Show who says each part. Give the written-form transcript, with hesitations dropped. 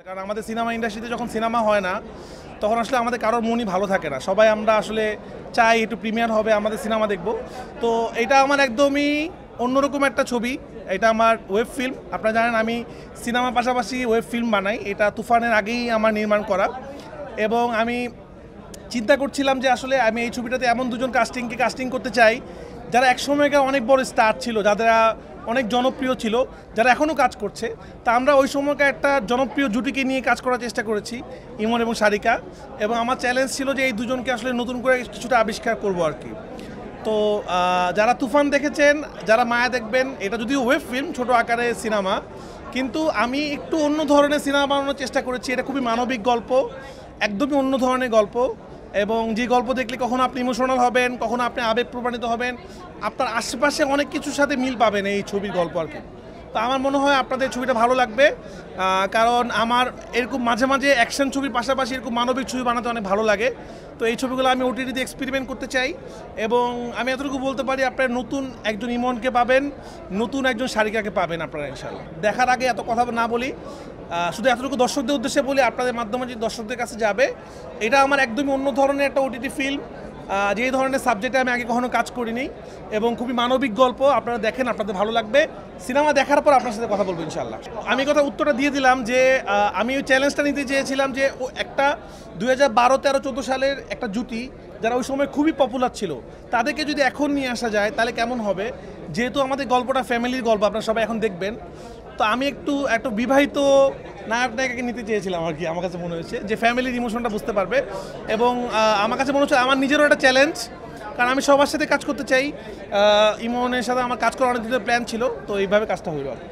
Speaker 1: কারণ আমাদের সিনেমা ইন্ডাস্ট্রিতে যখন সিনেমা হয় না তখন আসলে আমাদের কারোর মনই ভালো থাকে না, সবাই আমরা আসলে চাই একটু প্রিমিয়ার হবে, আমাদের সিনেমা দেখব। তো এটা আমার একদমই অন্যরকম একটা ছবি। এটা আমার ওয়েব ফিল্ম। আপনারা জানেন আমি সিনেমার পাশাপাশি ওয়েব ফিল্ম বানাই। এটা তুফানের আগেই আমার নির্মাণ করা, এবং আমি চিন্তা করছিলাম যে আসলে আমি এই ছবিটাতে এমন দুজন কাস্টিং করতে চাই যারা একসময়কার অনেক বড় স্টার ছিল, যারা অনেক জনপ্রিয় ছিল, যারা এখনও কাজ করছে। তা আমরা ওই সময়কার একটা জনপ্রিয় জুটিকে নিয়ে কাজ করার চেষ্টা করেছি, ইমন এবং সারিকা। এবং আমার চ্যালেঞ্জ ছিল যে এই দুজনকে আসলে নতুন করে কিছুটা আবিষ্কার করব আর কি। তো যারা তুফান দেখেছেন, যারা মায়া দেখবেন, এটা যদিও ওয়েব ফিল্ম, ছোট আকারে সিনেমা, কিন্তু আমি একটু অন্য ধরনের সিনেমা বানানোর চেষ্টা করেছি। এটা খুবই মানবিক গল্প, একদমই অন্য ধরনের গল্প, এবং যে গল্প দেখলে কখনো আপনি ইমোশনাল হবেন, কখনো আপনি আবেগ প্রমাণিত হবেন, আপনার আশেপাশে অনেক কিছুর সাথে মিল পাবেন এই ছবির গল্প আর কি। তো আমার মনে হয় আপনাদের ছবিটা ভালো লাগবে, কারণ আমার এরকম মাঝে মাঝে অ্যাকশন ছবির পাশাপাশি এরকম মানবিক ছবি বানাতে অনেক ভালো লাগে। তো এই ছবিগুলো আমি ওটিটিতে এক্সপেরিমেন্ট করতে চাই, এবং আমি এতটুকু বলতে পারি আপনারা নতুন একজন ইমনকে পাবেন, নতুন একজন সারিকাকে পাবেন আপনারা ইনশাআল্লাহ। দেখার আগে এত কথা না বলি, শুধু এতটুকু দর্শকদের উদ্দেশ্যে বলি, আপনাদের মাধ্যমে যে দর্শকদের কাছে যাবে, এটা আমার একদমই অন্য ধরনের একটা ওটিটি ফিল্ম, যে ধরনের সাবজেক্টে আমি আগে কখনো কাজ করিনি, এবং খুবই মানবিক গল্প। আপনারা দেখেন, আপনাদের ভালো লাগবে। সিনেমা দেখার পর আপনার সাথে কথা বলবো ইনশাআল্লাহ। আমি উত্তরটা দিয়ে দিলাম যে আমি ওই চ্যালেঞ্জটা নিতে চেয়েছিলাম যে ও একটা 2012, 13, 14 সালের একটা জুটি যারা ওই সময় খুবই পপুলার ছিল, তাদেরকে যদি এখন নিয়ে আসা যায় তাহলে কেমন হবে। যেহেতু আমাদের গল্পটা ফ্যামিলির গল্প, আপনারা সবাই এখন দেখবেন, তো আমি একটু বিবাহিত নায়ক নায়িকাকে নিতে চেয়েছিলাম আর কি। আমার কাছে মনে হয়েছে যে ফ্যামিলির ইমোশনটা বুঝতে পারবে, এবং আমার কাছে মনে হচ্ছে আমার নিজেরও একটা চ্যালেঞ্জ, কারণ আমি সবার সাথে কাজ করতে চাই। ইমনের সাথে আমার কাজ করার অনেক দিনের প্ল্যান ছিল, তো এইভাবে কাজটা হইল আর কি।